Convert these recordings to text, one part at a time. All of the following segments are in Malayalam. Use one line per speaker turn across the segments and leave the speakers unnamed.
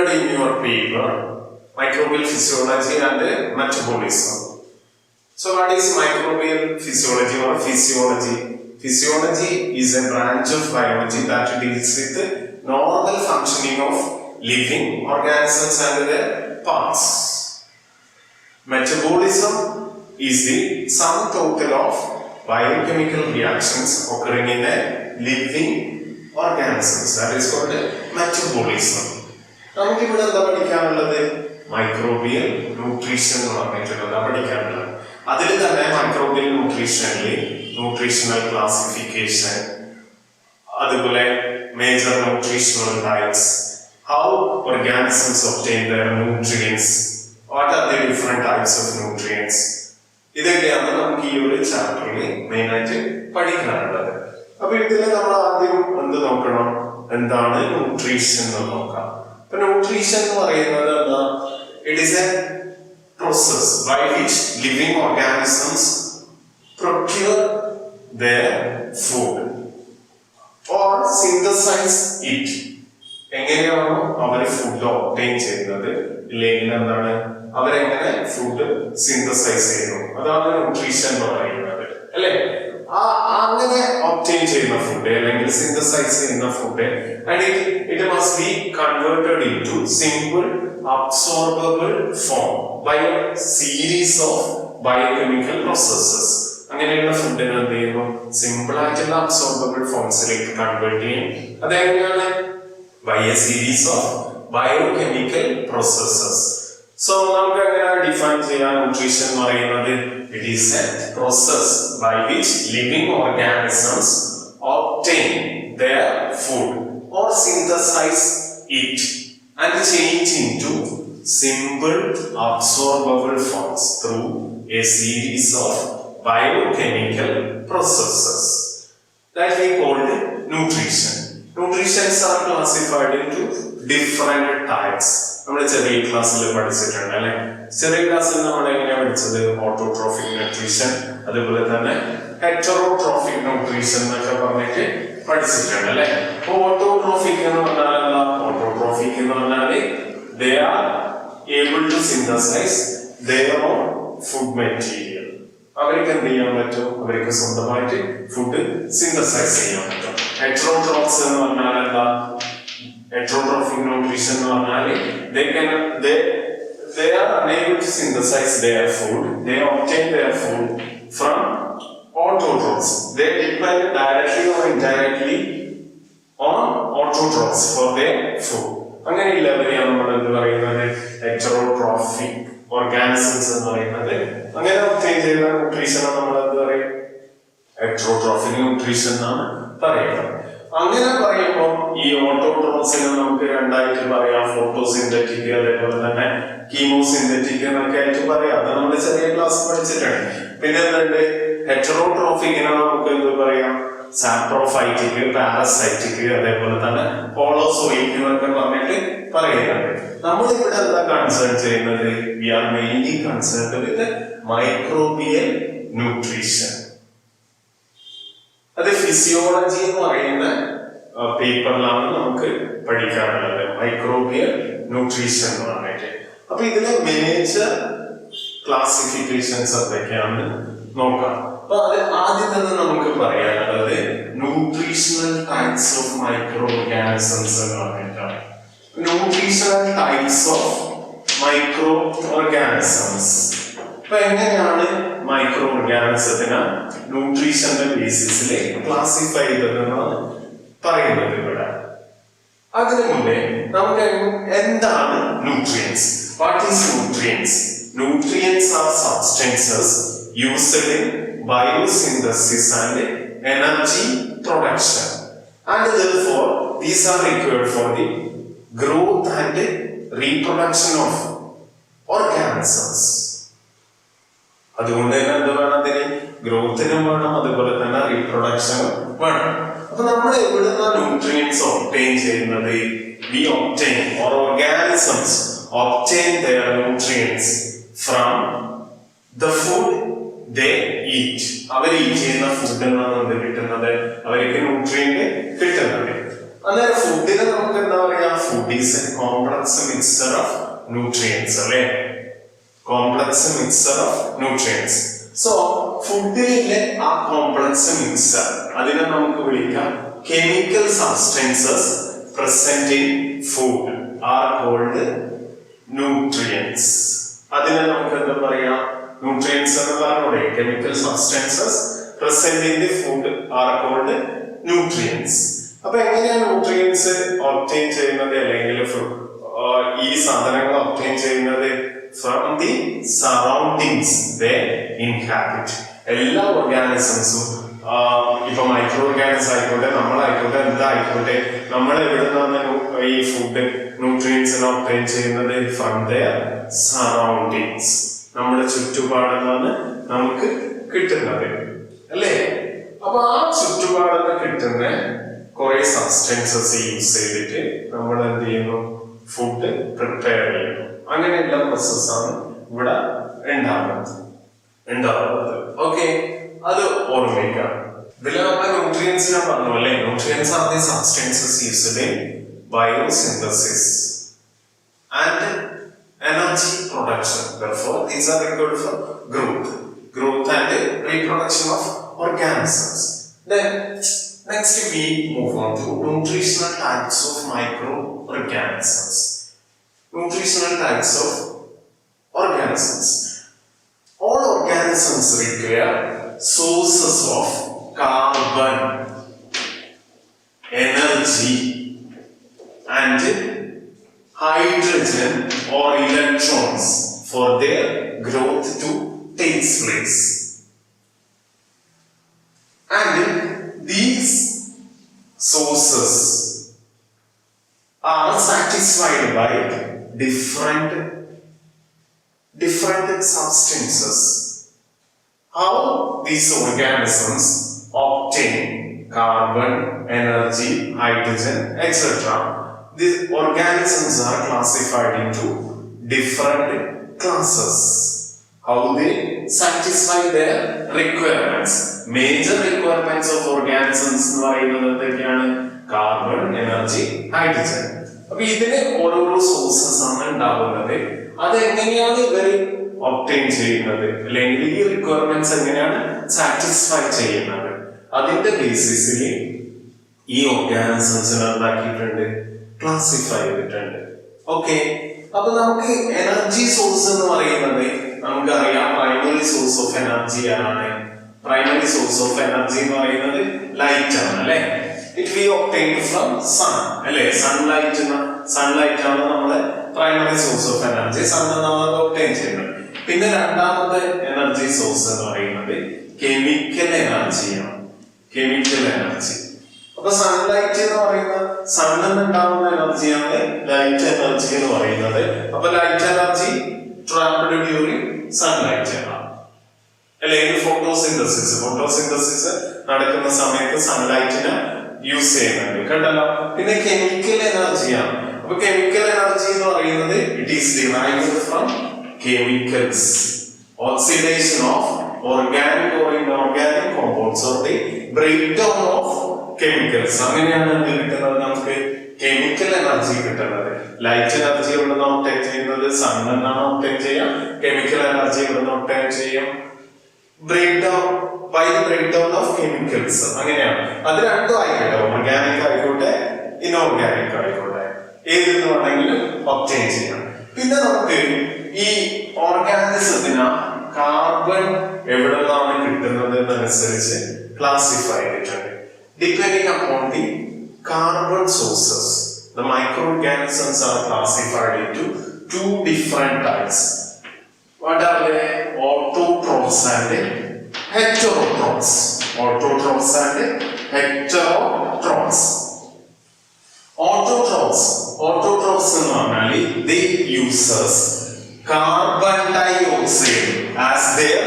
included in your paper, microbial physiology and metabolism. So what is microbial physiology or physiology? Physiology is a branch of biology that deals with the normal functioning of living organisms and their parts. Metabolism is the sum total of biochemical reactions occurring in a living organisms. That is called metabolism. നമുക്ക് ഇവിടെ എന്താ പഠിക്കാനുള്ളത്? മൈക്രോബിയൽ ന്യൂട്രീഷൻ എന്ന് പറഞ്ഞിട്ടുള്ളത് പഠിക്കാനുള്ളത്. അതിൽ തന്നെ മൈക്രോബിയൽ ന്യൂട്രീഷനിൽ ന്യൂട്രീഷണൽ ക്ലാസിഫിക്കേഷൻ, അതുപോലെ major nutritional types, how organisms obtain their nutrients, what are the different types of nutrients, ഇതൊക്കെയാണ് നമുക്ക് ഈ ഒരു ചാപ്റ്ററിൽ മെയിൻ ആയിട്ട് പഠിക്കാനുള്ളത്. അപ്പൊ ഇതിൽ നമ്മൾ ആദ്യം എന്ത് നോക്കണം? എന്താണ് ന്യൂട്രീഷൻ എന്ന് നോക്കാം. അപ്പൊ ന്യൂട്രീഷൻ എന്ന് പറയുന്നത് എന്താ? It is A process by which living organisms procure their food or synthesize it. എങ്ങനെയാണോ അവർ ഫുഡ് ഒബ്റ്റെയിൻ ചെയ്യുന്നത്, ഇല്ലെങ്കിൽ എന്താണ് അവരെങ്ങനെ ഫുഡ് സിന്തസൈസ് ചെയ്യുന്നു, അതാണ് ന്യൂട്രീഷൻ എന്ന് പറയുന്നത്, അല്ലെ? അങ്ങനെ ഒബ്റ്റെയിൻ ചെയ്യുന്ന ഫുഡ് അല്ലെങ്കിൽ സിന്തസൈസ് ചെയ്യുന്ന food, and it must be converted into simple absorbable form by a series of biochemical processes. അങ്ങനെയുള്ള ഫുഡിനെ എന്ത് ചെയ്യുന്നു? സിമ്പിൾ ആയിട്ടുള്ള അബ്സോർബിൾ ഫോംസിലേക്ക് കൺവേർട്ട് ചെയ്യും. അതെങ്ങനെയാണ്? By a series of biochemical processes. So നമുക്ക് എങ്ങനെ ഡിഫൈൻ ചെയ്യാൻ ന്യൂട്രീഷൻ എന്ന് പറയുന്നത്? It is a process by which living organisms obtain their food or synthesize it and change into simple absorbable forms through a series of biochemical processes that we call nutrition. Nutritions are classified into different types. നമ്മൾ ചെറിയ ക്ലാസ്സിൽ പഠിച്ചിട്ടുണ്ട്, അല്ലെ? ചെറിയ ക്ലാസ്സിൽ നമ്മൾ എങ്ങനെയാണ് പഠിച്ചത്? ഓട്ടോട്രോഫിക് ന്യൂട്രീഷൻ, അതുപോലെ തന്നെ ഹെറ്ററോട്രോഫിക് ന്യൂട്രീഷൻ എന്നൊക്കെ പറഞ്ഞിട്ട് പഠിച്ചിട്ടുണ്ട്, അല്ലെ? ഓട്ടോട്രോഫിക് എന്ന് പറഞ്ഞാൽ എന്താ? ഓട്ടോട്രോഫിക് എന്ന് പറഞ്ഞാല് they are able to synthesize their own food material. അവർക്ക് എന്ത് ചെയ്യാൻ പറ്റും? അവർക്ക് സ്വന്തമായിട്ട് ഫുഡ് സിന്തസൈസ് ചെയ്യാൻ പറ്റും. ഹെറ്ററോട്രോഫ്സ് എന്ന് പറഞ്ഞാൽ എന്താ? ഹെറ്ററോട്രോഫിക് ന്യൂട്രീഷൻ എന്ന് പറഞ്ഞാല് they are unable to synthesize their food. They obtain their food from autotrophs. They depend directly or indirectly on autotrophs for their food. അങ്ങനെയുള്ളവരെയാണ് നമ്മൾ എന്ത് പറയുന്നത്? ഹെറ്ററോട്രോഫിക് ഓർഗാനിസംസ് എന്ന് പറയുന്നത്. അങ്ങനെ ഒബ്റ്റെയിൻ ചെയ്യുന്ന ന്യൂട്രീഷനാണ് നമ്മൾ എന്ത് പറയും? ഹെറ്ററോട്രോഫിക് ന്യൂട്രീഷൻ എന്നാണ് പറയുന്നത്. അങ്ങനെ പറയുമ്പോൾ ഈ ഓട്ടോട്രോഫ്സിനെ നമുക്ക് രണ്ടായിട്ട് പറയാം. ഫോട്ടോസിന്തറ്റിക്, അതേപോലെ തന്നെ കീമോസിന്തറ്റിക് എന്നൊക്കെ ആയിട്ട് പറയാം. അത് നമ്മൾ ചെറിയ ക്ലാസ് പഠിച്ചിട്ടുണ്ട്. പിന്നെ എന്തുണ്ട്? ഹെറ്ററോട്രോഫിക്കിനെ നമുക്ക് എന്ത് പറയാം? സാപ്രോഫൈറ്റിക്, പാരസൈറ്റിക്, അതേപോലെ തന്നെ ഹോളോസോയിക് എന്നൊക്കെ പറഞ്ഞിട്ട് പറയുന്നുണ്ട്. നമ്മളിവിടെ എന്താ കൺസേൺ ചെയ്യുന്നത്? We are mainly concerned with microbial nutrition. അത് ഫിസിയോളജി എന്ന് പറയുന്ന പേപ്പറിലാണ് നമുക്ക് പഠിക്കാനുള്ളത്, മൈക്രോബിയൽ ന്യൂട്രീഷൻ എന്ന് പറഞ്ഞിട്ട്. അപ്പൊ ഇതിലെ മേജർ ക്ലാസിഫിക്കേഷൻസ് എന്തൊക്കെയാണ് നോക്കാം. അപ്പൊ അത് ആദ്യം തന്നെ നമുക്ക് പറയാനുള്ളത് nutritional types of micro organisms എന്ന് പറഞ്ഞിട്ടാണ്. Nutritional types of micro organisms. അപ്പൊ എങ്ങനെയാണ് മൈക്രോ ഓർഗാനിസത്തിനെ ന്യൂട്രീഷന്റെ ബേസിസിൽ ക്ലാസിഫൈ ചെയ്തതെന്നാണ് പറയുന്നത് ഇവിടെ. അതിനു മുന്നേ നമുക്ക് എന്താണ് nutrients? What is nutrients? Nutrients are substances used in biosynthesis and energy production, and therefore these are required for the growth and reproduction of organisms. അതുകൊണ്ട് തന്നെ എന്ത് വേണം? അതിന് ഗ്രോത്തിനും വേണം, അതുപോലെ തന്നെ റീപ്രൊഡക്ഷനും വേണം. അപ്പൊ നമ്മൾ എവിടുന്ന ന്യൂട്രിയൻസ് ഒബ്റ്റെയിൻ ചെയ്യുന്നത്? We obtain, or organisms obtain their nutrients from the food they eat. അവർ ഈറ്റ് ചെയ്യുന്ന ഫുഡിൽ നിന്നാണ് എന്ത് കിട്ടുന്നത്? അവർക്ക് ന്യൂട്രിയന്റ് കിട്ടുന്നത്. അന്നേരം ഫുഡിനെ നമുക്ക് എന്താ പറയാ, food is a complex mixture of nutrients അല്ലേ, complex mixture of nutrients. So ഫുഡിലെ ആ കോംപ്ലക്സ് മിക്സ്ചർ അതിനെ നമുക്ക് വിളിക്കാം chemical substances present in food are called nutrients. അതിനെ നമുക്ക് എന്താ പറയാ, ന്യൂട്രിയൻസ് എന്ന് പറഞ്ഞൂടെ. Chemical substances present in the food are called nutrients. അപ്പൊ എങ്ങനെയാണ് ന്യൂട്രിയൻസ് ഒബ്റ്റെയിൻ ചെയ്യുന്നത്, അല്ലെങ്കിൽ ഈ സാധനങ്ങൾ ഒബ്റ്റെയിൻ ചെയ്യുന്നത്? From the surroundings they inhabit. എല്ലാ ഓർഗാനിസംസും ഇപ്പൊ മൈക്രോ ഓർഗാനിസം ആയിക്കോട്ടെ, നമ്മളായിക്കോട്ടെ, എന്തായിക്കോട്ടെ, നമ്മൾ എവിടെ നിന്നാണ് ഈ ഫുഡ് ന്യൂട്രിയൻസിനെ ഒബ്റ്റെയിൻ ചെയ്യുന്നത്? ഫ്രം ദെയർ സറൗണ്ടിങ്സ്, നമ്മുടെ ചുറ്റുപാടിൽ നമുക്ക് കിട്ടുന്നത് അല്ലേ. അപ്പൊ ആ ചുറ്റുപാടിൽ കിട്ടുന്ന കുറെ സബ്സ്റ്റൻസസ് യൂസ് ചെയ്തിട്ട് നമ്മൾ എന്ത് ചെയ്യുന്നു, ഫുഡ് പ്രിപ്പയർ ചെയ്യുന്നു. അങ്ങനെയുള്ള പ്രോസസ്സാണ് ഇവിടെ ഉണ്ടാവുന്നത്. ഓക്കെ, അത് ഓർമ്മിക്കാം. ഇതിൽ നമ്മൾ ന്യൂട്രിയൻസിനെ പറഞ്ഞു അല്ലേ. Nutrients are the substances used in biosynthesis and energy production. Therefore, these are required for growth and reproduction of organisms. Then next we move on to nutritional types of microorganisms. Nutritional types of organisms. All organisms require sources of carbon, energy and hydrogen or electrons for their growth to take place. And these sources are satisfied by different substances. How these organisms obtain carbon, energy, hydrogen, etc. These organisms are classified into different classes. How they satisfy their requirements. Major requirements of organisms എന്ന് പറയുന്നത് എന്തൊക്കെയാണ്? Carbon, energy, hydrogen. അപ്പൊ ഇതിന് ഓരോരോ സോഴ്സസ് ആണ് ഉണ്ടാവുന്നത്. അതെങ്ങനെയാണ് ഇവർ ഒബ്റ്റെയിൻ ചെയ്യുന്നത്, അല്ലെങ്കിൽ ഈ റിക്വയർമെന്റ്സ് എങ്ങനെയാണ് സാറ്റിസ്ഫൈ ചെയ്യുന്നത്, അതിന്റെ ബേസിസിൽ ഈ ഓർഗാനിസംസിനെ എന്താക്കിയിട്ടുണ്ട്, ക്ലാസിഫൈ ചെയ്തിട്ടുണ്ട്. ഓക്കെ, അപ്പൊ നമുക്ക് എനർജി സോഴ്സ് എന്ന് പറയുന്നത് നമുക്കറിയാം, പ്രൈമറി സോഴ്സ് ഓഫ് എനർജി ആണ്. പ്രൈമറി സോഴ്സ് ഓഫ് എനർജി എന്ന് പറയുന്നത് ലൈറ്റ് ആണ് അല്ലെ. It we obtain from sun അല്ലെ. സൺലൈറ്റ് ആണ് നമ്മുടെ primary source of energy. Sun നമ്മൾ ഒബ്റ്റെയിൻ ചെയ്യുന്നത്. പിന്നെ രണ്ടാമത്തെ എനർജി സോഴ്സ് എന്ന് പറയുന്നത് കെമിക്കൽ എനർജിയാണ്. Chemical energy. അപ്പൊ സൺലൈറ്റ് എന്ന് പറയുന്നത് സണ്ണിൽ നിന്നുണ്ടാവുന്ന എനർജിയാണ് ലൈറ്റ് എനർജി എന്ന് പറയുന്നത്. അപ്പൊ light energy trapped during sunlight ആണ് അല്ലെങ്കിൽ ഫോട്ടോസിന്തസിസ് നടക്കുന്ന സമയത്ത് സൺലൈറ്റിനെ യൂസ് ചെയ്യുന്നുണ്ട് കേട്ടല്ലോ. പിന്നെ കെമിക്കൽ എനർജിയാണ്. അപ്പൊ കെമിക്കൽ എനർജി എന്ന് പറയുന്നത് it is derived from chemicals, oxidation of organic or inorganic compounds or the breakdown of chemicals. അങ്ങനെയാണ് എന്ത് കിട്ടുന്നത്, നമുക്ക് കെമിക്കൽ എനർജി കിട്ടുന്നത്. ലൈറ്റ് എനർജി എവിടുന്ന് ഒബ്റ്റെയിൻ ചെയ്യുന്നത്, സണ്ണിൽ നിന്നാണ് ഒബ്റ്റെയിൻ ചെയ്യാം. കെമിക്കൽ എനർജി എവിടുന്ന് ഒബ്റ്റെയിൻ ചെയ്യും, ബൈ ബ്രേക്ക്ഡൗൺ ഓഫ് കെമിക്കൽസ്. അങ്ങനെയാണ്. അത് രണ്ടും ആയിക്കോട്ടെ, ഓർഗാനിക് ആയിക്കോട്ടെ ഇനോർഗാനിക് ആയിക്കോട്ടെ, ഏതിൽ നിന്ന് വേണമെങ്കിലും ഒബ്റ്റെയിൻ ചെയ്യാം. പിന്നെ നമുക്ക് ഈ ഓർഗാനിസത്തിന് കാർബൺ എവിടെ നിന്നാണ് കിട്ടുന്നത് എന്നനുസരിച്ച് ക്ലാസിഫൈ ചെയ്തിട്ടുണ്ട്. Depending upon the carbon sources, the microorganisms are classified into two different types. What are they? Autotrophs and heterotrophs. Autotrophs and heterotrophs. Autotrophs എന്ന് പറഞ്ഞാൽ they uses carbon dioxide as their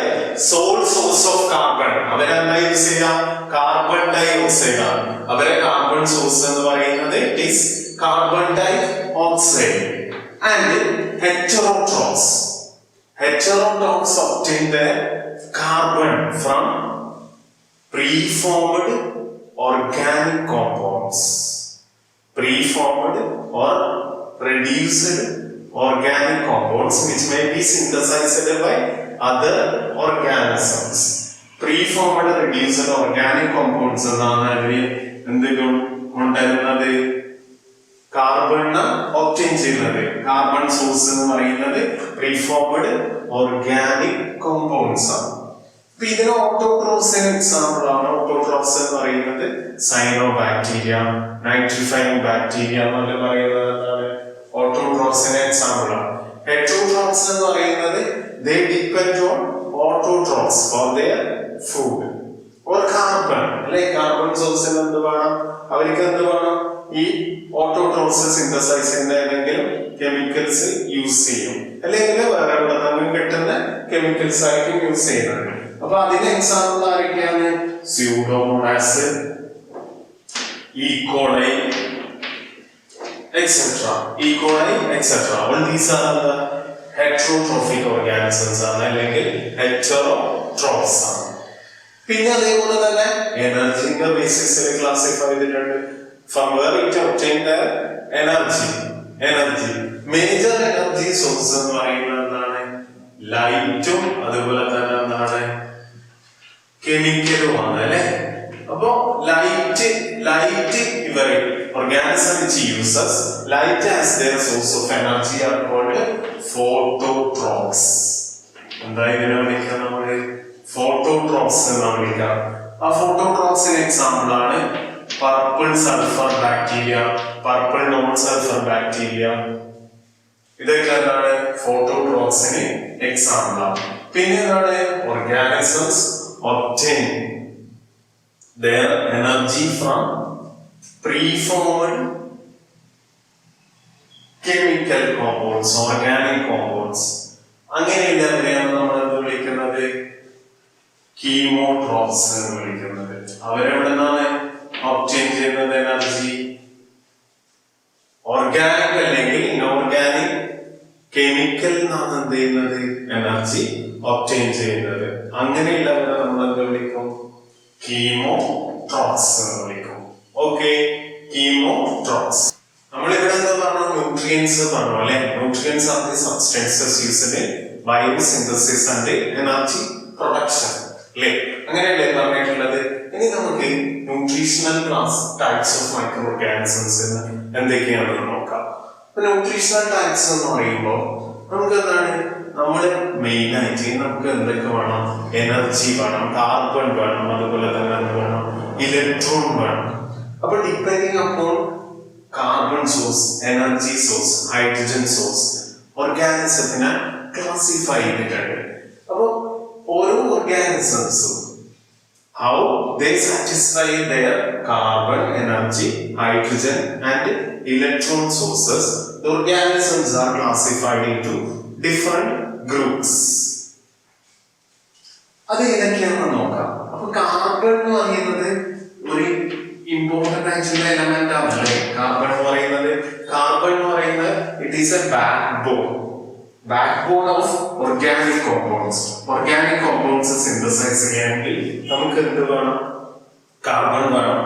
sole source of carbon. അവരെന്താ യൂസ് ചെയ്യുക, കാർബൺ ഡയോക്സൈഡ് ആണ് അവരെ കാർബൺ സോഴ്സ് എന്ന് പറയുന്നത്. It is carbon dioxide. And heterotrophs obtain their carbon from preformed organic compounds. preformed or reduced organic compounds which may be synthesized by other organisms. Preformed reduced organic compounds എന്നാണ് അവര് എന്ത് കൊണ്ടുവരുന്നത്? കാർബൺ ഒബ്റ്റെയിൻ ചെയ്യുന്നത്. കാർബൺ സോഴ്സ് എന്ന് പറയുന്നത് പ്രീഫോംഡ് ഓർഗാനിക് കോമ്പൗണ്ട്സ് ആണ്. അപ്പൊ ഇതിന് ഓട്ടോട്രോഫ്സിന് എക്സാമ്പിൾ ആണ്. ഓട്ടോട്രോഫ്സ് എന്ന് പറയുന്നത് സൈനോബാക്ടീരിയ, നൈട്രിഫൈങ് ബാക്ടീരിയ എന്നൊക്കെ പറയുന്നത് എന്താണ്? ഓട്ടോട്രോഫ്സിന് എക്സാമ്പിൾ ആണ്. ഹെറ്ററോട്രോഫ്സ് എന്ന് പറയുന്നത് they depend on autotrophs for their food or carbon. അല്ലെ, കാർബൺ സോഴ്സിന് എന്ത് വേണം? അവർക്ക് എന്ത് വേണം? ഈ ഓട്ടോട്രോഫ്സ് സിന്തസൈസ് ചെയ്യുന്ന ഏതെങ്കിലും കെമിക്കൽസ് യൂസ് ചെയ്യും, അല്ലെങ്കിൽ വേറെ എവിടെ നിന്നും കിട്ടുന്ന കെമിക്കൽസ് ആയിരിക്കും യൂസ് ചെയ്യുന്നത്. അപ്പൊ അതിന് എക്സാമ്പിൾ ആരൊക്കെയാണ്? Pseudomonas, E. coli, etc. All these are the heterotrophic organisms ആണ്, അല്ലെങ്കിൽ heterotrophs ആണ്. പിന്നെ അതേപോലെ തന്നെ എനർജിന്റെ ബേസിസിൽ ക്ലാസിഫൈ ചെയ്തിട്ടുണ്ട്. From where it obtain the energy. Major energy source എന്ന് പറയുന്നത് എന്താണ്? ലൈറ്റും അതുപോലെ തന്നെ എന്താണ്? കെമിക്കലും ആണ്, അല്ലെ? അപ്പോ ലൈറ്റ് ഇവരെ organism which uses light as their source of energy are called phototrophs. എന്താ ഇതിനെ വിളിക്കുക നമ്മള്? phototrophs എന്നാണ് വിളിക്കുക. ആ phototrophsന് എക്സാമ്പിൾ ആണ് purple sulphur bacteria, purple non sulphur bacteria. ഇതൊക്കെ എന്താണ്? ഫോട്ടോട്രോപ്സിന് എക്സാമ്പിൾ ആണ്. പിന്നെ എന്താണ്? Organisms obtain their energy from preformed chemical compounds, organic compounds. അങ്ങനെയുള്ളവരെയാണ് നമ്മൾ എന്ത് വിളിക്കുന്നത്? കീമോട്രോപ്സ് എന്ന് വിളിക്കുന്നത്. അവരെവിടെ നിന്നാണ് obtain ചെയ്യുന്നത് എനർജി? ഓർഗാനിക് അല്ലെങ്കിൽ ഇൻഓർഗാനിക് കെമിക്കൽ എന്നാണ് എന്ത് ചെയ്യുന്നത്? എനർജി obtain ചെയ്യുന്നത്. അങ്ങനെയുള്ളവരെ നമ്മൾ എന്ത് വിളിക്കും? കീമോട്രോപ്സ് എന്ന് വിളിക്കും. ഓക്കെ, കീമോട്രോപ്സ്. നമ്മളിവിടെ എന്താ പറഞ്ഞു? ന്യൂട്രിയൻസ് പറഞ്ഞു, അല്ലെ? Nutrients are the substances used in biosynthesis and energy production, അല്ലെ? അങ്ങനെയല്ലേ പറഞ്ഞിട്ടുള്ളത്? ഇനി നമുക്ക് nutritional types of micro organisms എന്തൊക്കെയാണെന്ന് നോക്കാം. ന്യൂട്രീഷണൽ ടൈപ്സ് എന്ന് പറയുമ്പോൾ നമുക്ക് എന്താണ്? നമ്മള് മെയിൻ ആയിട്ട് നമുക്ക് എന്തൊക്കെ വേണം? എനർജി വേണം, കാർബൺ വേണം, അതുപോലെ തന്നെ എന്ത് വേണം? ഇലക്ട്രോൺ വേണം. അപ്പൊ depending upon carbon source, energy source, hydrogen source ഓർഗാനിസത്തിനെ ക്ലാസിഫൈ ചെയ്തിട്ടുണ്ട്. അപ്പൊ ഓരോ ഓർഗാനിസംസും how they satisfy their carbon, energy, hydrogen and electron sources. The organisms are classified into different groups. അത് ഏതൊക്കെയാണെന്ന് നോക്കാം. അപ്പൊ കാർബൺ എന്ന് പറയുന്നത് ഒരു ഇമ്പോർട്ടന്റ് ആയിട്ടുള്ള എലമെന്റ് ആണല്ലേ? കാർബൺ എന്ന് പറയുന്നത് it is A backbone of organic compounds. Organic compounds synthesize ചെയ്യണമെങ്കിൽ നമുക്ക് എന്ത് വേണം? കാർബൺ വേണം.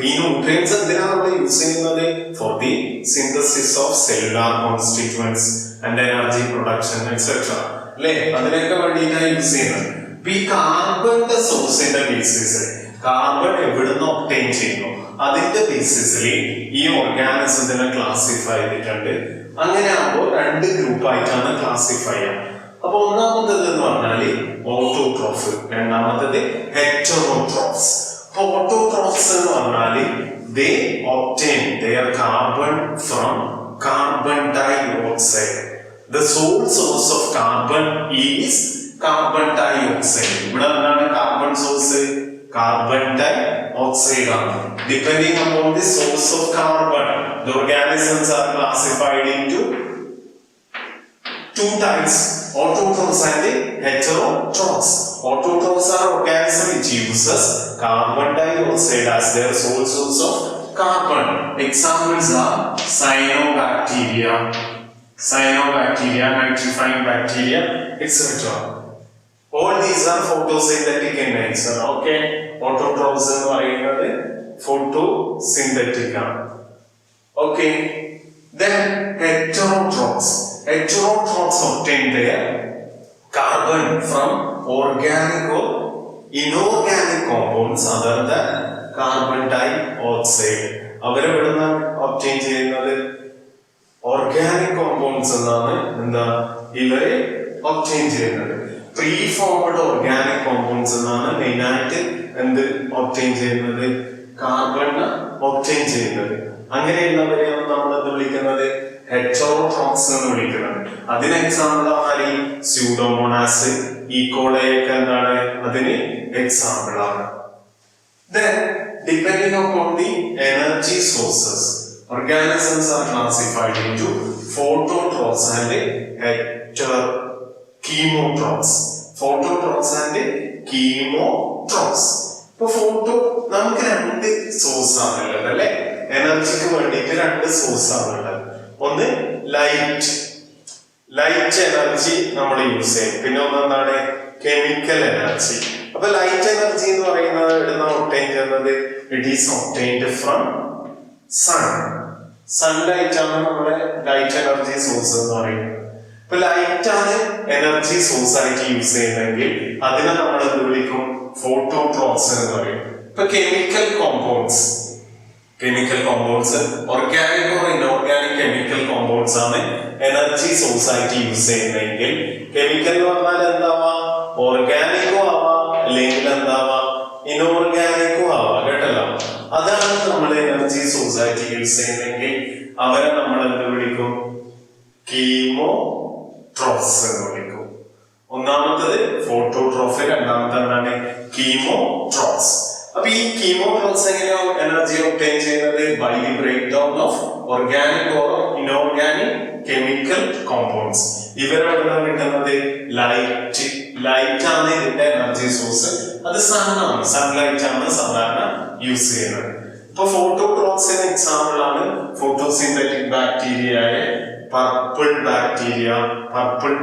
ഈ ന്യൂട്രിയൻസ് എന്തിനാണ് നമ്മൾ യൂസ് ചെയ്യുന്നത്? For the synthesis of cellular constituents and energy production etcetera, അല്ലേ? അതിനൊക്കെ വേണ്ടിയിട്ടാണ് യൂസ് ചെയ്യുന്നത്. ഈ കാർബണിന്റെ സോഴ്സിന്റെ ബേസിസിൽ കാർബൺ എവിടുന്ന് ഒബ്റ്റെയിൻ ചെയ്യുന്നു അതിന്റെ ബേസിസിൽ ഈ ഓർഗാനിസത്തിനെ ക്ലാസിഫൈ ചെയ്തിട്ടുണ്ട്. അങ്ങനെ ആകുമ്പോൾ രണ്ട് ഗ്രൂപ്പായിട്ടാണ് ക്ലാസിഫൈ ചെയ്യുക. അപ്പൊ ഒന്നാമത്തത് എന്ന് പറഞ്ഞാല് ഓട്ടോട്രോഫ്, രണ്ടാമത്തത് ഹെറ്ററോട്രോഫ്സ്. ഓട്ടോട്രോഫ്സ് എന്ന് പറഞ്ഞാല് they obtain their carbon from carbon dioxide. The sole source of carbon is carbon dioxide. ഇവിടെ എന്താണ് കാർബൺ സോഴ്സ്? കാർബൺ dioxide ആണ്. Depending upon the source of carbon, the organisms are classified into two types, autotrophs and heterotrophs. Autotrophs are organisms which uses carbon dioxide as their sole source of carbon. Examples are cyanobacteria, nitrifying bacteria, etc. All these are photosynthetic in nature. Okay, autotrophs എന്ന് പറയുന്നത് photosynthetic ആണ്. Okay. Then heterotrophs. Heterotrophs obtain their carbon from organic or inorganic compounds other than carbon dioxide. അവരെവിടുന്ന് obtain ചെയ്യുന്നത് ഓർഗാനിക് കോമ്പൗണ്ട്സ് എന്നാണ് എന്താ ഇവരെ obtain ചെയ്യുന്നത്. പ്രീ ഫോംഡ് ഓർഗാനിക് കോമ്പൗണ്ട്സ് എന്നാണ് മെയിൻ ആയിട്ട് എന്ത് obtain ചെയ്യുന്നത്, കാർബൺ obtain ചെയ്യുന്നത്. അങ്ങനെയുള്ളവരെയാണ് നമ്മൾ എന്ത് വിളിക്കുന്നത്, ഹെറ്ററോട്രോപ്സ് എന്ന് വിളിക്കുന്നത്. അതിന് എക്സാമ്പിൾ ആണ് സ്യൂഡോമോണാസ്, ഈക്കോളയൊക്കെ എന്താണ് അതിന് എക്സാമ്പിൾ ആണ്. Then depending upon the energy sources, organisms are classified into phototrophs and chemotrophs. Phototrophs and chemotrophs. ഇപ്പൊ ഫോട്ടോ നമുക്ക് രണ്ട് സോഴ്സ് ആണുള്ളത് അല്ലെ, എനർജിക്ക് വേണ്ടിയിട്ട് രണ്ട് സോഴ്സ് ആണുള്ളത്. ഒന്ന് ലൈറ്റ് എനർജി നമ്മൾ യൂസ് ചെയ്യും, പിന്നെ ഒന്ന് എന്താണ് കെമിക്കൽ എനർജി. അപ്പൊ ലൈറ്റ് എനർജി എന്ന് പറയുന്നത് എവിടുന്ന ഒബ്റ്റൈൻ ചെയ്യുന്നത്, it is obtained from sunlight ആണ് നമ്മുടെ ലൈറ്റ് എനർജി സോഴ്സ് എന്ന് പറയുന്നത്. ഇപ്പൊ ലൈറ്റ് ആണ് എനർജി സോഴ്സ് ആയിട്ട് യൂസ് ചെയ്യുന്നതെങ്കിൽ അതിനെ നമ്മൾ എന്ത് വിളിക്കും, ഫോട്ടോട്രോപ്സ് എന്ന് പറയും. ഇപ്പൊ chemical compounds organic or inorganic chemical compounds ആണ് എനർജി സോഴ്സ് ആയിട്ട് യൂസ് ചെയ്യുന്നതെങ്കിൽ, കെമിക്കൽ എന്ന് പറഞ്ഞാൽ എന്താവാ, ഓർഗാനിക്കും ആവാം അല്ലെങ്കിൽ എന്താവാ ഇൻഓർഗാനിക്കും ആവാം, കേട്ടല്ലോ. അതാണ് നമ്മൾ എനർജി സോഴ്സ് ആയിട്ട് യൂസ് ചെയ്യുന്നതെങ്കിൽ അവരെ നമ്മൾ എന്ത് വിളിക്കും, കീമോട്രോപ്സ് എന്ന് വിളിക്കും. ഒന്നാമത്തത് ഫോട്ടോട്രോഫ്, രണ്ടാമത്തെ എന്താണ് കീമോട്രോപ്സ്. അപ്പൊ ഈ കീമോട്രോപ്സ് എങ്ങനെയോ എനർജി ഒബ്റ്റൈൻ ചെയ്യുന്നത് by the break down of organic or inorganic chemical compounds. ഇവരെവിടെ കിട്ടുന്നത്, ലൈറ്റ് ആണ് ഇതിന്റെ എനർജി സോഴ്സ്. അത് സൺലൈറ്റ് ആണ് സാധാരണ യൂസ് ചെയ്യുന്നത്. ഇപ്പൊ ഫോട്ടോട്രോപ്സിന് എക്സാമ്പിൾ ആണ് ഫോട്ടോസിന്തറ്റിക് ബാക്ടീരിയയായ purple bacteria, purple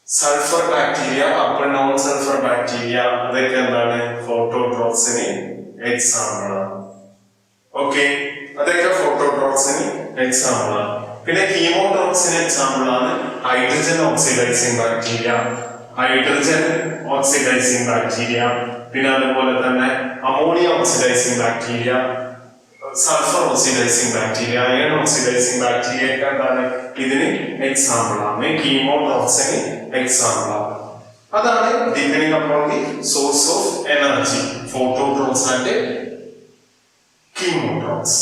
sulphur bacteria, purple non sulphur bacteria, അതൊക്കെ എന്താണ് ഫോട്ടോട്രോപ്സിന് എക്സാമ്പിൾ ആണ്. ഓക്കെ, അതൊക്കെ ഫോട്ടോട്രോപ്സിന് എക്സാമ്പിൾ ആണ്. പിന്നെ കീമോട്രോപ്സിന് എക്സാമ്പിൾ ആണ് ഹൈഡ്രജൻ ഓക്സിഡൈസിങ് ബാക്ടീരിയ, പിന്നെ അതുപോലെ തന്നെ ammonia oxidising bacteria, sulphur oxidising bacteria, iron oxidising bacteria ഒക്കെ എന്താണ് ഇതിന് എക്സാമ്പിൾ ആണ്, കീമോട്രോപ്സിന് എക്സാമ്പിൾ ആണ്. അതാണ് depending upon the source of energy, phototrophs and chemotrophs.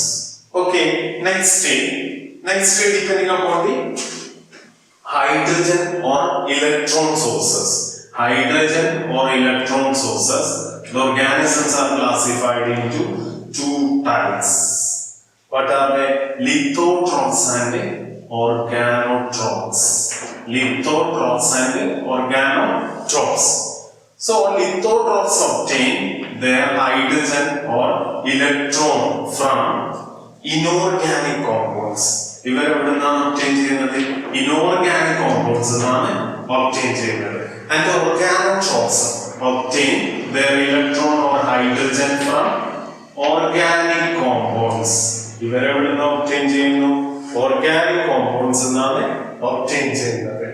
Okay, next depending upon the hydrogen or electron sources. The organisms are classified into two types. What are they? Lithotrophs and organotrophs. So lithotrophs obtain their hydrogen or electron from inorganic compounds. ഇവരെവിടുന്നാണ് ഒബ്റ്റൈൻ ചെയ്യുന്നത്, ഇനോർഗാനിക് കോമ്പൗണ്ട്സ് എന്നാണ് ഒബ്റ്റൈൻ ചെയ്യുന്നത്. And the organotrophs obtain their electron or hydrogen from organic compounds. ഇവരെവിടുന്ന് ഒബ്റ്റൈൻ ചെയ്യുന്നു, ഓർഗാനിക് കോമ്പൗണ്ട്സ് എന്നാണ് ഒബ്റ്റൈൻ ചെയ്യുന്നത്.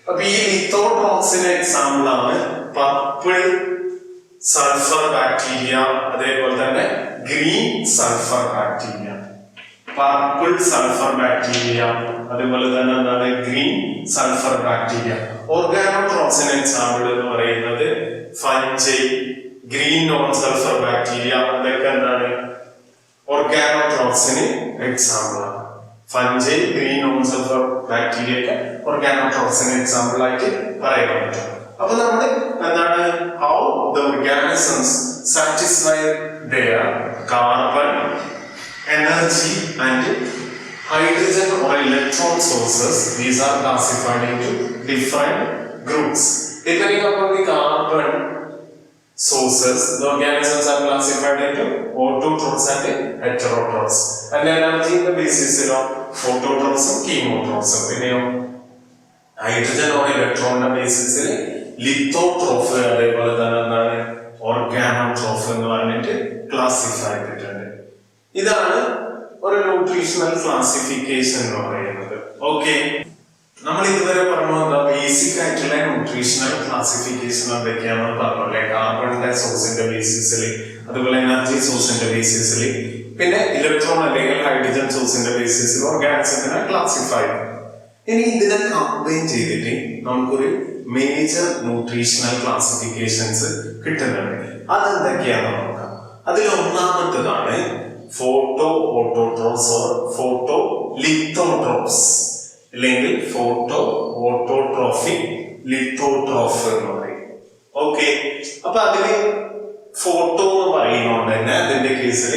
അപ്പൊ ഈ ലിത്തോട്രോപ്സിന് എക്സാമ്പിൾ ആണ് പർപ്പിൾ സൾഫർ ബാക്ടീരിയ, അതേപോലെ തന്നെ green sulphur bacteria. Purple sulphur bacteria, അതുപോലെ തന്നെ എന്താണ് ഗ്രീൻ സൾഫർ ബാക്ടീരിയ. ഓർഗാനോട്രോപ്സിന് എക്സാമ്പിൾ എന്ന് പറയുന്നത് fungi, green non sulphur bacteria, അതൊക്കെ എന്താണ് ഓർഗാനോട്രോപ്സിന് എക്സാമ്പിൾ ആണ്. Fungi, green non sulphur bacteria ഒക്കെ ഓർഗാനോട്രോപ്സിന് എക്സാമ്പിൾ ആയിട്ട് പറയാൻ പറ്റും. അപ്പൊ നമ്മൾ എന്താണ്, how the organisms satisfy their carbon, energy and hydrogen or electron sources. These are classified into different groups. Depending upon the carbon sources, the organisms are classified into autotrophs and heterotrophs. And energy in the basis of phototrophs and chemotrophs. Hydrogen or electron basis lithotrophs അതേപോലെ തന്നെ എന്താണ് ഓർഗാനോട്രോഫ് എന്ന് പറഞ്ഞിട്ട് ക്ലാസിഫൈ ചെയ്തിട്ടുണ്ട്. ഇതാണ് ഒരു ന്യൂട്രീഷണൽ ക്ലാസിഫിക്കേഷൻ എന്ന് പറയുന്നത്. ഓക്കെ, നമ്മൾ ഇതുവരെ പറഞ്ഞു എന്താ ബേസിക് ആയിട്ടുള്ള ന്യൂട്രീഷണൽ ക്ലാസിഫിക്കേഷൻ എന്തൊക്കെയാണെന്ന് പറഞ്ഞു അല്ലെ. കാർബണിന്റെ സോഴ്സിന്റെ ബേസിസിൽ, അതുപോലെ എനർജി സോഴ്സിന്റെ ബേസിസിൽ, പിന്നെ ഇലക്ട്രോൺ അല്ലെങ്കിൽ ഹൈഡ്രജൻ സോഴ്സിന്റെ ബേസിസിൽ ഓർഗാനിസത്തിനെ ക്ലാസിഫൈ ചെയ്യും. ഇനി ഇതിനെ കമ്പൈൻ ചെയ്തിട്ട് നമുക്കൊരു മേജർ ന്യൂട്രീഷണൽ ക്ലാസിഫിക്കേഷൻസ് കിട്ടുന്നുണ്ട്. അതെന്തൊക്കെയാണെന്ന് നോക്കാം. അതിൽ ഒന്നാമത്തേതാണ് ഫോട്ടോ ഓട്ടോട്രോപ്സ് ഓർ ഫോട്ടോ ലിത്തോട്രോപ്സ് അല്ലെങ്കിൽ ഫോട്ടോ ഓട്ടോട്രോഫിക് ലിത്തോട്രോഫ് എന്ന് പറയും. ഓക്കെ, അപ്പൊ അതില് ഫോട്ടോ എന്ന് പറയുന്നോണ്ട് തന്നെ അതിന്റെ കേസിൽ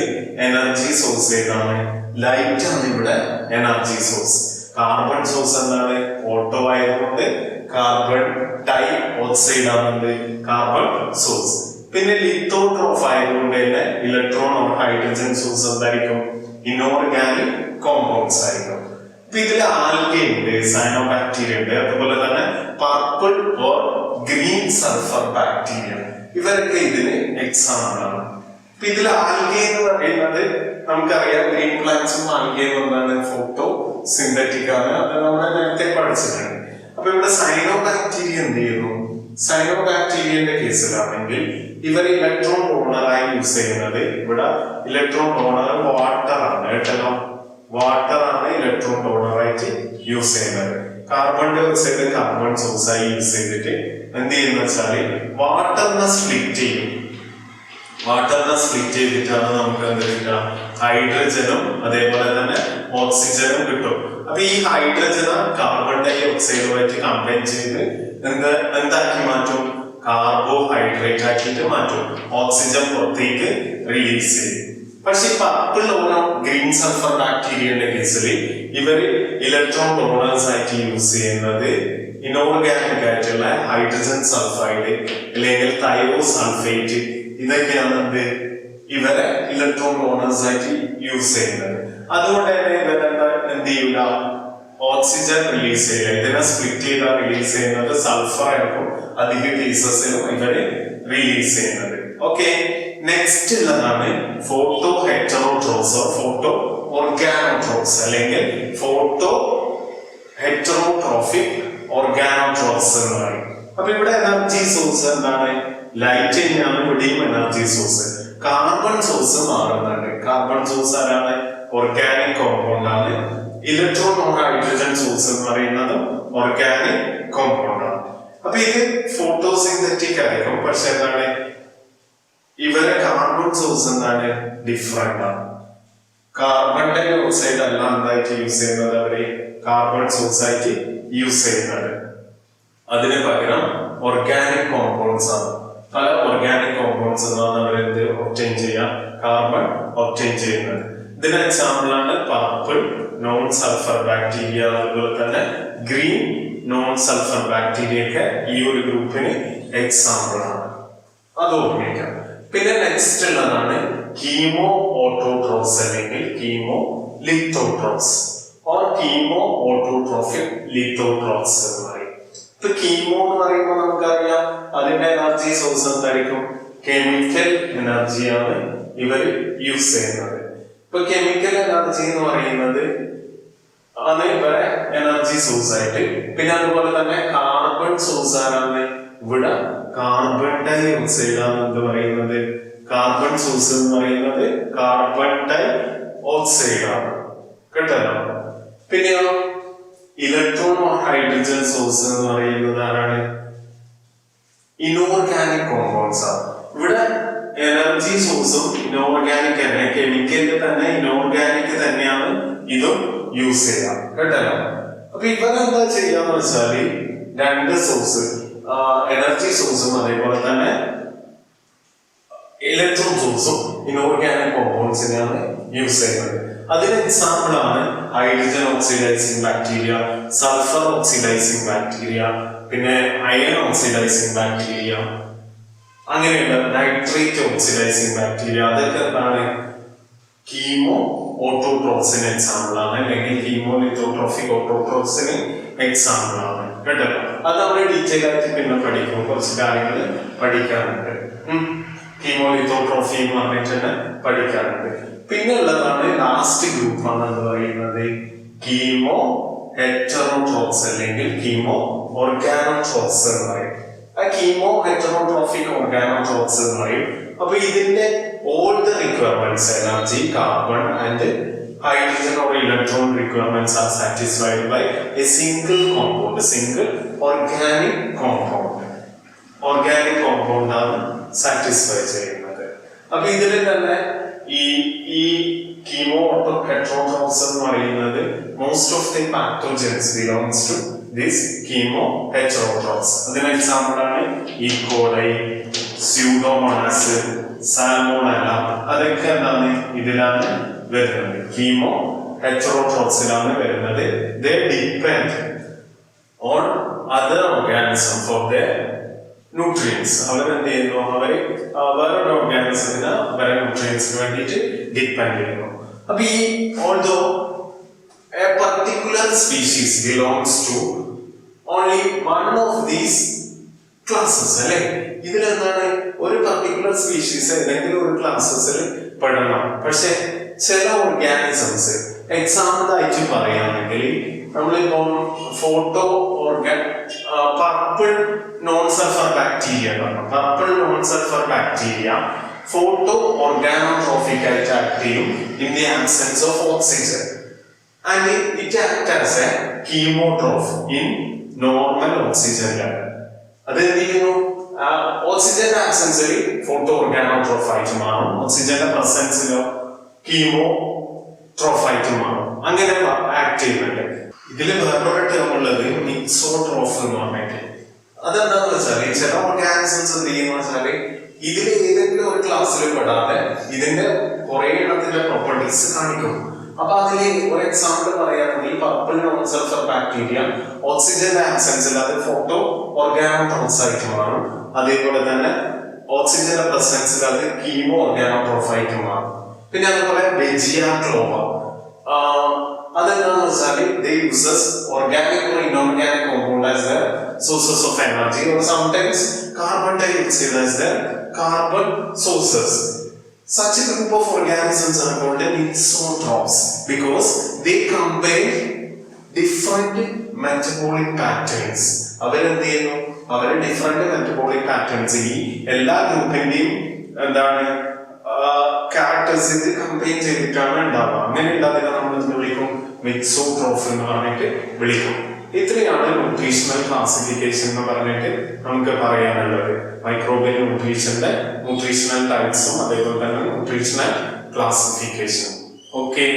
എനർജി സോഴ്സ് ഏതാണ്? ലൈറ്റ് ആണ് ഇവിടെ എനർജി സോഴ്സ്. കാർബൺ സോഴ്സ് എന്താണ്? ഓട്ടോ ആയതുകൊണ്ട് കാർബൺ ഡൈ ഓക്സൈഡ് ആണ് കാർബൺ സോഴ്സ്. പിന്നെ ലിത്തോട്രോഫ് ആയതുകൊണ്ട് തന്നെ ഇലക്ട്രോൺ ഓർ ഹൈഡ്രജൻ സോഴ്സ് എന്തായിരിക്കും? ഇനോർഗാനിക് കോമ്പൗണ്ട്സ് ആയിരിക്കും. അപ്പൊ ഇതിൽ ആൽഗെ ഉണ്ട്, സയനോബാക്ടീരിയ ഉണ്ട്, അതുപോലെ തന്നെ purple or green sulphur bacteria, ഇവരൊക്കെ ഇതിന് എക്സാമ്പിൾ ആണ്. അപ്പൊ ഇതിൽ ആൽഗെ എന്ന് പറയുന്നത് നമുക്കറിയാം, ഗ്രീൻ പ്ലാന്റ്സും ആൽഗെ എന്താണ്? ഫോട്ടോ സിന്തറ്റിക് ആണ്. അത് നമ്മൾ നേരത്തെ പഠിച്ചിട്ടുണ്ട്. അപ്പൊ ഇവിടെ സൈനോബാക്ടീരിയ എന്ത് ചെയ്യുന്നു? സൈനോബാക്ടീരിയന്റെ കേസിലാണെങ്കിൽ ഇവർ ഇലക്ട്രോൺ ഡോണറായി യൂസ് ചെയ്യുന്നത്, ഇവിടെ ഇലക്ട്രോൺ ഡോണർ വാട്ടർ ആണ് കേട്ടല്ലോ. വാട്ടർ ആണ് ഇലക്ട്രോൺ ഡോണറായിട്ട് യൂസ് ചെയ്യുന്നത്. Carbon dioxide carbon source ആയി യൂസ് ചെയ്തിട്ട് എന്ത് ചെയ്യുന്ന വെച്ചാല് വാട്ടറിനെ സ്പ്ലിറ്റ് ചെയ്യും. വാട്ടറിനെ സ്പ്ലിറ്റ് ചെയ്തിട്ടാണ് നമുക്ക് എന്ത് കിട്ടുക? ഹൈഡ്രജനും അതേപോലെ തന്നെ ഓക്സിജനും കിട്ടും. അപ്പൊ ഈ ഹൈഡ്രജനെ കാർബൺ ഡൈ ഓക്സൈഡുമായിട്ട് കമ്പൈൻ ചെയ്ത് എന്താക്കി മാറ്റും? കാർബോഹൈഡ്രേറ്റ് ആക്കിയിട്ട് മാറ്റും. ഓക്സിജൻ പുറത്തേക്ക് റിലീസ് ചെയ്യും. പക്ഷെ പർപ്പിൾ ഓർ ഗ്രീൻ സൾഫർ ബാക്ടീരിയയുടെ കേസിൽ ഇവര് ഇലക്ട്രോൺ ഡോണേഴ്സ് ആയിട്ട് യൂസ് ചെയ്യുന്നത് ഇനോർഗാനിക് ആയിട്ടുള്ള ഹൈഡ്രജൻ സൾഫൈഡ് അല്ലെങ്കിൽ തൈറോ സൾഫേറ്റ്, ഇതൊക്കെയാണ് ഇവരെ ഇലക്ട്രോൺ ഡോണേഴ്സ് ആയിട്ട് യൂസ് ചെയ്യുന്നത്. അതുകൊണ്ട് തന്നെ ഇവരെന്താ എന്ത് ചെയ്യൂല? ഓക്സിജൻ റിലീസ് ചെയ്യില്ല. ഇതിനെ സ്പ്ലിറ്റ് ചെയ്താൽ റിലീസ് ചെയ്യുന്നത് സൾഫർ ആയിരിക്കും അധിക കേസസിലും ഇവര് റിലീസ് ചെയ്യുന്നത്. ഓക്കെ, നെക്സ്റ്റ് ഉള്ളതാണ് ഫോട്ടോ ഹെറ്ററോട്രോപ്സ്, ഫോട്ടോ ഓർഗാനോട്രോപ്സ് അല്ലെങ്കിൽ ഫോട്ടോ ഹെറ്ററോട്രോഫിക് ഓർഗാനോട്രോപ്സ് എന്ന് പറയും. അപ്പൊ ഇവിടെ എനർജി സോഴ്സ് എന്താണ്? ലൈറ്റ് തന്നെയാണ് ഇവിടെയും എനർജി സോഴ്സ്. കാർബൺ സോഴ്സ് മാറുന്നുണ്ട്. കാർബൺ സോഴ്സ് ആരാണ്? ഓർഗാനിക് കോമ്പൗണ്ട് ആണ്. ഇലക്ട്രോൺ ഓർ ഹൈഡ്രജൻ സോഴ്സ് എന്ന് പറയുന്നത് ഓർഗാനിക് കോമ്പൗണ്ട് ആണ്. അപ്പൊ ഇത് ഫോട്ടോസിന്തറ്റിക് ആയിരിക്കും. പക്ഷെ എന്താണ്? ഇവരെ കാർബൺ സോഴ്സ് എന്താണ്? ഡിഫറെന്റ് ആണ്. കാർബൺ ഡൈ ഓക്സൈഡ് അല്ല എന്തായിട്ട് യൂസ് ചെയ്യുന്നത്? അവര് കാർബൺ സോഴ്സ് ആയിട്ട് യൂസ് ചെയ്യുന്നത്. അതിന് പകരം ഓർഗാനിക് കോമ്പൗണ്ട്സ് ആണ്. പല ഓർഗാനിക് കോമ്പൗണ്ട്സ് എന്നാണ് അവർ എന്ത് ഒബ്റ്റെയിൻ ചെയ്യാം? കാർബൺ ഒബ്റ്റെയിൻ ചെയ്യുന്നത്. ഇതിന് എക്സാമ്പിൾ ആണ് പർപ്പിൾ നോൺ സൾഫർ ബാക്ടീരിയ, അതുപോലെ തന്നെ ഗ്രീൻ നോൺ സൾഫർ ബാക്ടീരിയ ഒക്കെ ഈ ഒരു ഗ്രൂപ്പിന് എക്സാമ്പിൾ ആണ്. അത് ഓർമ്മിക്കാം. പിന്നെ നെക്സ്റ്റ് ഉള്ളതാണ് കീമോ ഓട്ടോട്രോപ്സ് അല്ലെങ്കിൽ കീമോ ലിത്തോട്രോപ്സ് ഓർ കീമോ ഓട്ടോട്രോഫിക് ലിത്തോട്രോപ്സ് എന്ന് പറയും. ഇപ്പൊ കീമോ എന്ന് പറയുമ്പോൾ നമുക്കറിയാം അതിന്റെ എനർജി സോഴ്സ് എന്തായിരിക്കും? കെമിക്കൽ എനർജിയാണ് ഇവർ യൂസ് ചെയ്യുന്നത്. ഇപ്പൊ കെമിക്കൽ എനർജി എന്ന് പറയുന്നത് അത് ഇവരെ എനർജി സോഴ്സ് ആയിട്ട്, പിന്നെ അതുപോലെ തന്നെ കാർബൺ സോഴ്സ് ആണ് ഇവിടെ കാർബൺ ഡൈ ഓക്സൈഡ് ആണ് എന്ത് പറയുന്നത്? കാർബൺ സോഴ്സ് എന്ന് പറയുന്നത് കാർബൺ ഡൈ ഓക്സൈഡ് ആണ് കേട്ടല്ലോ. പിന്നെയോ ഇലക്ട്രോൺ ഓർ ഹൈഡ്രജൻ സോഴ്സ് എന്ന് പറയുന്നത് ആരാണ്? ഇനോർഗാനിക് കോമ്പൗണ്ട്സ് ആണ്. ഇവിടെ എനർജി സോഴ്സും ഇനോർഗാനിക് തന്നെ, കെമിക്കലിന്റെ തന്നെ ഇനോർഗാനിക് തന്നെയാണ് ഇതും യൂസ് ചെയ്യാം കേട്ടല്ലോ. അപ്പൊ ഇവരെന്താ ചെയ്യാന്ന് വെച്ചാല് രണ്ട് സോഴ്സ്, എനർജി സോഴ്സും അതേപോലെ തന്നെ ഇലക്ട്രോൺ സോഴ്സും ഇനോർഗാനിക് കോമ്പൗണ്ട്സിനെയാണ് യൂസ് ചെയ്യുന്നത്. അതിന് എക്സാമ്പിൾ ആണ് hydrogen oxidising bacteria, sulphur oxidising bacteria, പിന്നെ അയൺ ഓക്സിഡൈസിങ് ബാക്ടീരിയ, അങ്ങനെയുള്ള നൈട്രേറ്റ് ഓക്സിഡൈസിങ് ബാക്ടീരിയ. അതൊക്കെ എന്താണ്? കീമോ ഓട്ടോട്രോപ്സിന് എക്സാമ്പിൾ ആണ്, അല്ലെങ്കിൽ കീമോ ലിത്തോട്രോഫിക് ഓട്ടോട്രോപ്സിന് എക്സാമ്പിൾ ആണ് കേട്ടല്ലോ. അത് നമ്മൾ ഡീറ്റെയിൽ ആയിട്ട് പിന്നെ പഠിക്കും, കുറച്ച് കാര്യങ്ങൾ പഠിക്കാറുണ്ട്. കീമോ ലിത്തോട്രോഫി എന്ന് പറഞ്ഞിട്ട് തന്നെ പഠിക്കാറുണ്ട്. പിന്നെ ഉള്ളതാണ് ലാസ്റ്റ് ഗ്രൂപ്പാണ് എന്ന് പറയുന്നത് കീമോ ഹെറ്ററോട്രോപ്സ് അല്ലെങ്കിൽ കീമോ ഓർഗാനോട്രോപ്സ് എന്ന് പറയും. ആ കീമോ ഹെറ്ററോട്രോഫിക് ഓർഗാനോട്രോപ്സ് എന്ന് പറയും. അപ്പൊ ഇതിന്റെ all the requirements, energy, carbon and hydrogen or electron requirements are satisfied by a single compound, a single organic compound. Organic compound ആണ് സാറ്റിസ്ഫൈ ചെയ്യുന്നത്. അപ്പൊ ഇതിൽ തന്നെ ഈ കീമോ ഹെറ്ററോട്രോപ്സ് എന്ന് പറയുന്നത് most of the pathogens belongs to this chemo heterotrophs. അതിന് എക്സാമ്പിൾ ആണ് ഈ കോളൈ, സ്യൂഡോമോണാസ്, സാൽമോണല്ല, അതൊക്കെ എന്താണ് ഇതിലാണ് വരുന്നത്, കീമോ ഹെറ്ററോട്രോപ്സിലാണ് വരുന്നത്. ദേ depend on other organism for the nutrients. അവരെന്ത് ചെയ്യുന്നു, അവര് വേറൊരു ഓർഗാനിസത്തിന് അവരെ ന്യൂട്രിയൻസിന് വേണ്ടിയിട്ട് ഡിപ്പെൻഡ് ചെയ്യുന്നു. അപ്പൊ ഈ although a particular species belongs to only one of these classes അല്ലെ, ഇതിലെന്താണ് ഒരു പർട്ടിക്കുലർ സ്പീഷീസ് ഏതെങ്കിലും ഒരു ക്ലാസസിൽ പെടണം. പക്ഷെ ചില ഓർഗാനിസംസ് എക്സാമ്പിൾ ആയിട്ട് പറയുകയാണെങ്കിൽ നമ്മളിപ്പോ photo purple non sulphur bacteria പറഞ്ഞു. Purple non sulphur bacteria photo organotrophic ആയിട്ട് ആക്ട് ചെയ്യും in the absence of oxygen and it act as a chemotroph in normal oxygen level. അത് എന്ത് ചെയ്യുന്നു, ഓക്സിജന്റെ ആബ്സെൻസിൽ ഫോട്ടോ ഓർഗാനോട്രോഫ് ആയിട്ട് മാറും, ഓക്സിജന്റെ പ്രസൻസിലോ കീമോട്രോഫ് ആയിട്ട് മാറും. അങ്ങനെ ആക്ട് ചെയ്യുന്നുണ്ട്. ഇതിൽ വേറൊരു ടേം ഉള്ളത് മിക്സോട്രോഫ് എന്ന് പറഞ്ഞിട്ട്. അതെന്താന്ന് വെച്ചാല് ചില ഓർഗാനിസംസ് എന്ത് ചെയ്യുന്ന വെച്ചാല് ഇതിൽ ഏതെങ്കിലും ഒരു ക്ലാസ്സിൽ പെടാതെ ഇതിന്റെ കുറെ എണ്ണത്തിന്റെ പ്രോപ്പർട്ടീസ് കാണിക്കും. അപ്പൊ അതില് ഒരു എക്സാമ്പിൾ പറയുകയാണെങ്കിൽ പർപ്പിൾ നോൺ സൾഫർ ബാക്ടീരിയ ഓക്സിജന്റെ ആബ്സെൻസിൽ അത് ഫോട്ടോ ഓർഗാനോട്രോഫ്സ് ആയിട്ട് മാറും. അതേപോലെ തന്നെ ഓക്സിജന്റെ പ്രസൻസിൽ അത് കീമോ ഓർഗാനോട്രോഫ് ആയിട്ട് മാറും. പിന്നെ അതുപോലെ വെജിയ ക്ലോവ അതെന്താന്ന് വെച്ചാൽ they uses organic or inorganic compound as their sources of energy or sometimes carbon dioxide as their carbon sources. Such a group of organisms are called mixotrophs because they combine different metabolic patterns. അവരെന്ത് ചെയ്യുന്നു, അവർ ഡിഫറെന്റ് മെറ്റബോളിക് പാറ്റേൺസ് ഈ എല്ലാ ഗ്രൂപ്പിന്റെയും എന്താണ് ക്യാരക്ടേഴ്സ് ഇത് കമ്പൈൻ ചെയ്തിട്ടാണ് ഉണ്ടാവുക. അങ്ങനെ ഉണ്ടാകുന്ന നമ്മൾ എന്ത് വിളിക്കും, മിക്സോട്രോഫ് എന്ന് പറഞ്ഞിട്ട് വിളിക്കും. ഇത്രയാണ് ന്യൂട്രീഷണൽ ക്ലാസിഫിക്കേഷൻ എന്ന് പറഞ്ഞിട്ട് നമുക്ക് പറയാനുള്ളത്. മൈക്രോബിയൽ ന്യൂട്രീഷന്റെ ന്യൂട്രീഷണൽ ടൈപ്സും അതേപോലെ തന്നെ ന്യൂട്രീഷണൽ ക്ലാസിഫിക്കേഷനും. ഓക്കെ.